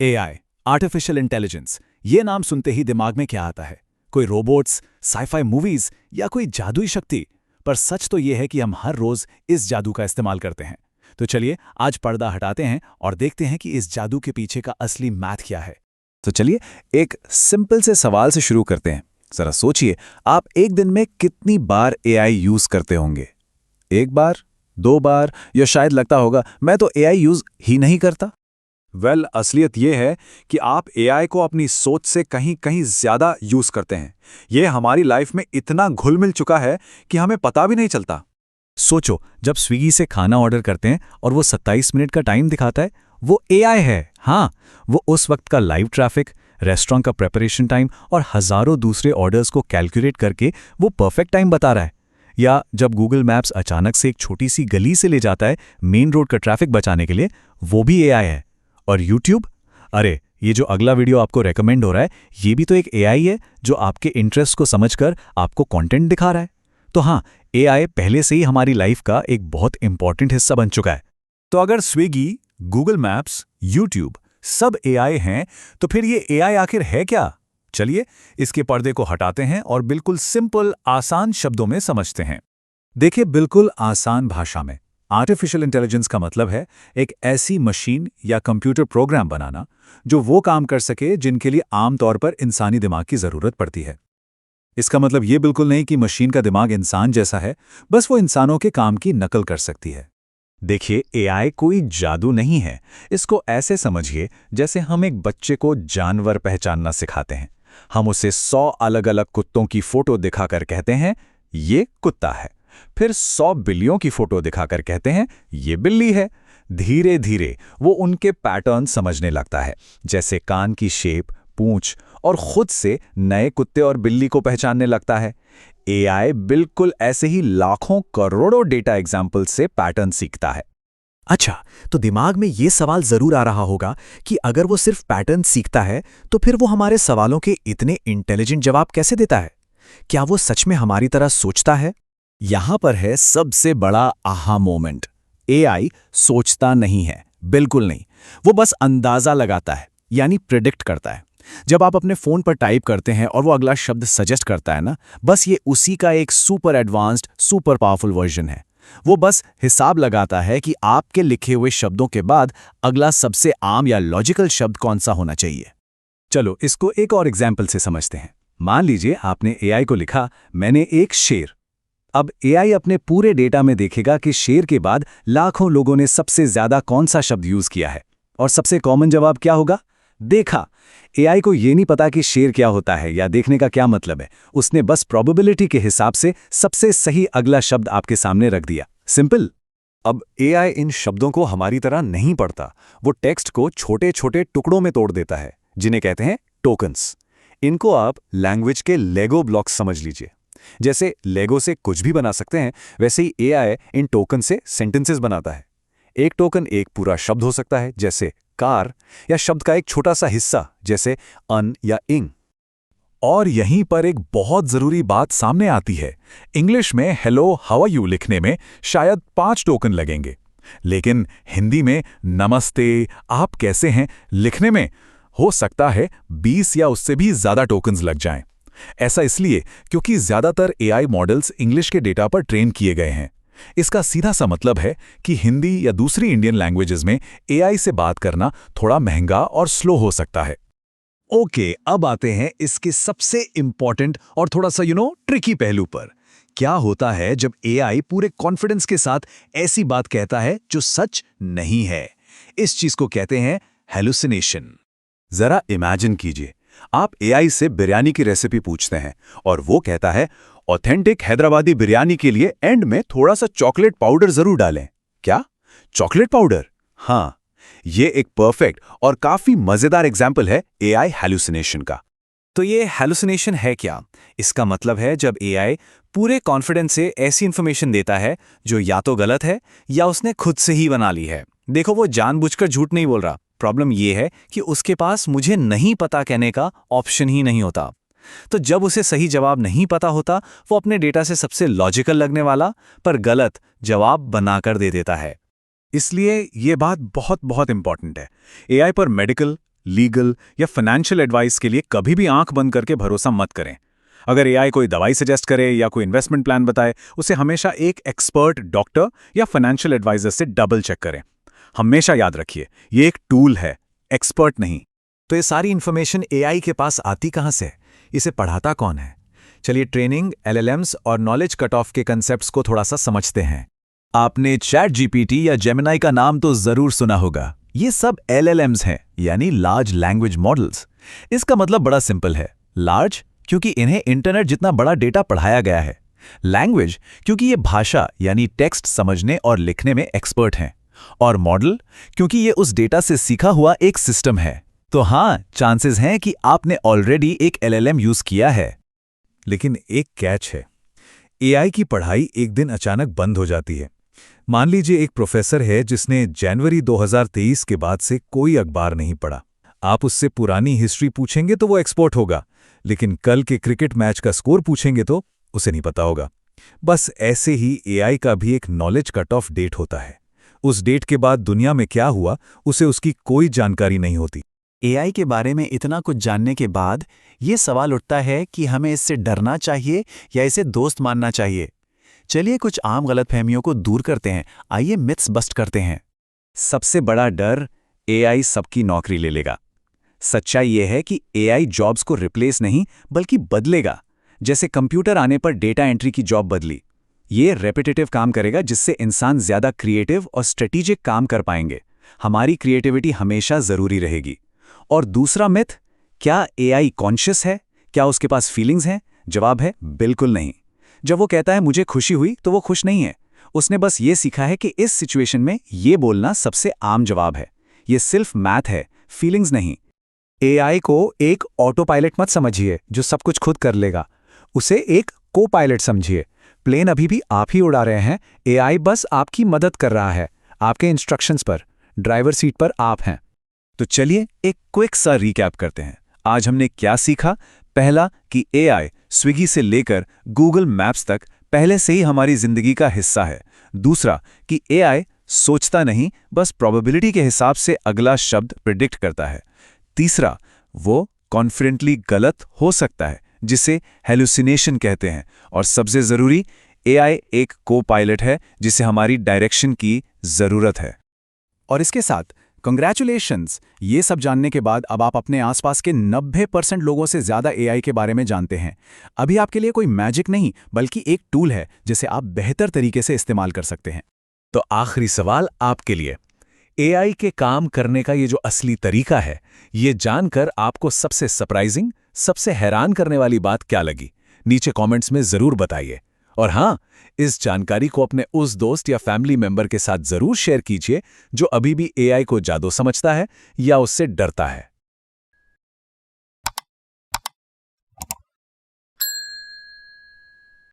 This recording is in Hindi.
एआई, आर्टिफिशियल इंटेलिजेंस, ये नाम सुनते ही दिमाग में क्या आता है? कोई रोबोट्स, साईफाई मूवीज या कोई जादुई शक्ति? पर सच तो ये है कि हम हर रोज इस जादू का इस्तेमाल करते हैं। तो चलिए आज पर्दा हटाते हैं और देखते हैं कि इस जादू के पीछे का असली मैथ क्या है। तो चलिए एक सिंपल से सवाल से शुरू करते हैं। जरा सोचिए, आप एक दिन में कितनी बार एआई यूज करते होंगे? एक बार, दो बार, या शायद लगता होगा मैं तो एआई यूज ही नहीं करता। असलियत ये है कि आप एआई को अपनी सोच से कहीं कहीं ज्यादा यूज करते हैं। ये हमारी लाइफ में इतना घुल मिल चुका है कि हमें पता भी नहीं चलता। सोचो, जब स्विगी से खाना ऑर्डर करते हैं और वो 27 मिनट का टाइम दिखाता है, वो एआई है। हाँ, वो उस वक्त का लाइव ट्रैफिक, रेस्टोरेंट का प्रेपरेशन टाइम और हजारों दूसरे ऑर्डर्स को कैलकुलेट करके वो परफेक्ट टाइम बता रहा है। या जब गूगल मैप्स अचानक से एक छोटी सी गली से ले जाता है मेन रोड का ट्रैफिक बचाने के लिए, वो भी एआई है। और यूट्यूब, अरे ये जो अगला वीडियो आपको रेकमेंड हो रहा है, ये भी तो एक एआई है जो आपके इंटरेस्ट को समझकर आपको कंटेंट दिखा रहा है। तो हाँ, एआई पहले से ही हमारी लाइफ का एक बहुत इंपॉर्टेंट हिस्सा बन चुका है। तो अगर स्विगी, गूगल मैप्स, यूट्यूब सब एआई हैं, तो फिर ये एआई आखिर है क्या? चलिए इसके पर्दे को हटाते हैं और बिल्कुल सिंपल, आसान शब्दों में समझते हैं। देखिए, बिल्कुल आसान भाषा में, आर्टिफिशियल इंटेलिजेंस का मतलब है एक ऐसी मशीन या कंप्यूटर प्रोग्राम बनाना जो वो काम कर सके जिनके लिए आमतौर पर इंसानी दिमाग की जरूरत पड़ती है। इसका मतलब ये बिल्कुल नहीं कि मशीन का दिमाग इंसान जैसा है, बस वो इंसानों के काम की नकल कर सकती है। देखिए, एआई कोई जादू नहीं है। इसको ऐसे समझिए जैसे हम एक बच्चे को जानवर पहचानना सिखाते हैं। हम उसे 100 अलग अलग कुत्तों की फोटो दिखाकर कहते हैं ये कुत्ता है, फिर 100 बिल्लियों की फोटो दिखाकर कहते हैं ये बिल्ली है। धीरे धीरे वो उनके पैटर्न समझने लगता है, जैसे कान की शेप, पूंछ, और खुद से नए कुत्ते और बिल्ली को पहचानने लगता है। एआई बिल्कुल ऐसे ही लाखों करोड़ों डेटा एग्जाम्पल से पैटर्न सीखता है। अच्छा, तो दिमाग में ये सवाल जरूर आ रहा होगा कि अगर वो सिर्फ पैटर्न सीखता है, तो फिर वो हमारे सवालों के इतने इंटेलिजेंट जवाब कैसे देता है? क्या वो सच में हमारी तरह सोचता है? यहां पर है सबसे बड़ा आहा मोमेंट। एआई सोचता नहीं है, बिल्कुल नहीं। वो बस अंदाजा लगाता है, यानी प्रिडिक्ट करता है। जब आप अपने फोन पर टाइप करते हैं और वो अगला शब्द सजेस्ट करता है ना, बस ये उसी का एक super advanced, super powerful version है। वो बस हिसाब लगाता है कि आपके लिखे हुए शब्दों के बाद अगला सबसे आम या लॉजिकल शब्द कौन सा होना चाहिए। चलो इसको एक और एग्जाम्पल से समझते हैं। मान लीजिए आपने एआई को लिखा, मैंने एक शेर। अब एआई अपने पूरे डेटा में देखेगा कि शेर के बाद लाखों लोगों ने सबसे ज्यादा कौन सा शब्द यूज किया है, और सबसे कॉमन जवाब क्या होगा? देखा, एआई को ये नहीं पता कि शेर क्या होता है या देखने का क्या मतलब है। उसने बस प्रोबेबिलिटी के हिसाब से सबसे सही अगला शब्द आपके सामने रख दिया। सिंपल। अब एआई इन शब्दों को हमारी तरह नहीं पढ़ता। वो टेक्स्ट को छोटे छोटे टुकड़ों में तोड़ देता है, जिन्हें कहते हैं टोकन्स। इनको आप लैंग्वेज के लेगो ब्लॉक्स समझ लीजिए। जैसे लेगो से कुछ भी बना सकते हैं, वैसे ही एआई इन टोकन से सेंटेंसेस बनाता है। एक टोकन एक पूरा शब्द हो सकता है, जैसे कार, या शब्द का एक छोटा सा हिस्सा, जैसे अन या इंग। और यहीं पर एक बहुत जरूरी बात सामने आती है। इंग्लिश में हेलो हाउ आर यू लिखने में शायद 5 टोकन लगेंगे, लेकिन हिंदी में नमस्ते आप कैसे हैं लिखने में हो सकता है 20 या उससे भी ज्यादा टोकन्स लग जाएं। ऐसा इसलिए क्योंकि ज्यादातर एआई मॉडल्स इंग्लिश के डेटा पर ट्रेन किए गए हैं। इसका सीधा सा मतलब है कि हिंदी या दूसरी इंडियन लैंग्वेजेस में एआई से बात करना थोड़ा महंगा और स्लो हो सकता है। ओके, अब आते हैं इसके सबसे इंपॉर्टेंट और थोड़ा सा ट्रिकी पहलू पर। क्या होता है जब एआई पूरे कॉन्फिडेंस के साथ ऐसी बात कहता है जो सच नहीं है? इस चीज को कहते हैं हैलुसिनेशन। जरा इमेजिन कीजिए, आप एआई से बिरयानी की रेसिपी पूछते हैं और वो कहता है ऑथेंटिक हैदराबादी बिरयानी के लिए एंड में थोड़ा सा चॉकलेट पाउडर जरूर डालें। क्या चॉकलेट पाउडर? हाँ, ये एक परफेक्ट और काफी मजेदार एग्जाम्पल है एआई हैलुसिनेशन का। तो ये हैलुसिनेशन है क्या? इसका मतलब है जब एआई पूरे कॉन्फिडेंस से ऐसी इंफॉर्मेशन देता है जो या तो गलत है या उसने खुद से ही बना ली है। देखो, वो जानबूझकर झूठ नहीं बोल रहा। प्रॉब्लम ये है कि उसके पास मुझे नहीं पता कहने का ऑप्शन ही नहीं होता। तो जब उसे सही जवाब नहीं पता होता, वो अपने डेटा से सबसे लॉजिकल लगने वाला पर गलत जवाब बनाकर दे देता है। इसलिए ये बात बहुत बहुत इंपॉर्टेंट है। एआई पर मेडिकल, लीगल या फाइनेंशियल एडवाइस के लिए कभी भी आंख बंद करके भरोसा मत करें। अगर एआई कोई दवाई सजेस्ट करे या कोई इन्वेस्टमेंट प्लान बताए, उसे हमेशा एक एक्सपर्ट डॉक्टर या फाइनेंशियल एडवाइजर से डबल चेक करें। हमेशा याद रखिए, ये एक टूल है, एक्सपर्ट नहीं। तो ये सारी इन्फॉर्मेशन एआई के पास आती कहाँ से? इसे पढ़ाता कौन है? चलिए ट्रेनिंग, एलएलएम्स और नॉलेज कट ऑफ के कंसेप्ट्स को थोड़ा सा समझते हैं। आपने चैट जीपीटी या जेमिनाई का नाम तो जरूर सुना होगा। ये सब एलएलएम्स हैं, यानी लार्ज लैंग्वेज मॉडल्स। इसका मतलब बड़ा सिंपल है। लार्ज क्योंकि इन्हें इंटरनेट जितना बड़ा डेटा पढ़ाया गया है। लैंग्वेज क्योंकि ये भाषा यानी टेक्स्ट समझने और लिखने में एक्सपर्ट हैं। और मॉडल क्योंकि ये उस डेटा से सीखा हुआ एक सिस्टम है। तो हाँ, चांसेस हैं कि आपने ऑलरेडी एक एलएलएम यूज किया है। लेकिन एक कैच है, एआई की पढ़ाई एक दिन अचानक बंद हो जाती है। मान लीजिए एक प्रोफेसर है जिसने जनवरी 2023 के बाद से कोई अखबार नहीं पढ़ा। आप उससे पुरानी हिस्ट्री पूछेंगे तो वो एक्सपर्ट होगा, लेकिन कल के क्रिकेट मैच का स्कोर पूछेंगे तो उसे नहीं पता होगा। बस ऐसे ही एआई का भी एक नॉलेज कट ऑफ डेट होता है। उस डेट के बाद दुनिया में क्या हुआ उसे उसकी कोई जानकारी नहीं होती। एआई के बारे में इतना कुछ जानने के बाद ये सवाल उठता है कि हमें इससे डरना चाहिए या इसे दोस्त मानना चाहिए। चलिए कुछ आम गलतफहमियों को दूर करते हैं। आइए मिथ्स बस्ट करते हैं। सबसे बड़ा डर, एआई सबकी नौकरी ले लेगा। सच्चाई यह है कि एआई जॉब्स को रिप्लेस नहीं बल्कि बदलेगा। जैसे कंप्यूटर आने पर डेटा एंट्री की जॉब बदली, ये रेपिटेटिव काम करेगा जिससे इंसान ज्यादा क्रिएटिव और स्ट्रेटेजिक काम कर पाएंगे। हमारी क्रिएटिविटी हमेशा जरूरी रहेगी। और दूसरा मिथ, क्या एआई कॉन्शियस है? क्या उसके पास फीलिंग्स हैं? जवाब है बिल्कुल नहीं। जब वो कहता है मुझे खुशी हुई तो वो खुश नहीं है। उसने बस ये सीखा है कि इस सिचुएशन में ये बोलना सबसे आम जवाब है। ये सिर्फ मैथ है, फीलिंग्स नहीं। एआई को एक ऑटो पायलट मत समझिए जो सब कुछ खुद कर लेगा। उसे एक को पायलट समझिए। प्लेन अभी भी आप ही उड़ा रहे हैं, एआई बस आपकी मदद कर रहा है। आपके इंस्ट्रक्शंस पर, ड्राइवर सीट पर आप हैं। तो चलिए एक क्विक सा रिकैप करते हैं। आज हमने क्या सीखा? पहला कि एआई स्विगी से लेकर गूगल मैप्स तक पहले से ही हमारी जिंदगी का हिस्सा है। दूसरा कि एआई सोचता नहीं, बस प्रोबेबिलिटी के हिसाब से अगला शब्द प्रिडिक्ट करता है। तीसरा, वो कॉन्फिडेंटली गलत हो सकता है, जिसे हेलुसिनेशन कहते हैं। और सबसे जरूरी, एआई एक को पायलट है जिसे हमारी डायरेक्शन की जरूरत है। और इसके साथ कंग्रेचुलेशंस, ये सब जानने के बाद अब आप अपने आसपास के 90% लोगों से ज्यादा एआई के बारे में जानते हैं। अभी आपके लिए कोई मैजिक नहीं बल्कि एक टूल है जिसे आप बेहतर तरीके से इस्तेमाल कर सकते हैं। तो आखिरी सवाल आपके लिए, एआई के काम करने का ये जो असली तरीका है, ये जानकर आपको सबसे सरप्राइजिंग, सबसे हैरान करने वाली बात क्या लगी? नीचे कमेंट्स में जरूर बताइए। और हाँ, इस जानकारी को अपने उस दोस्त या फैमिली मेंबर के साथ जरूर शेयर कीजिए जो अभी भी एआई को जादू समझता है या उससे डरता है।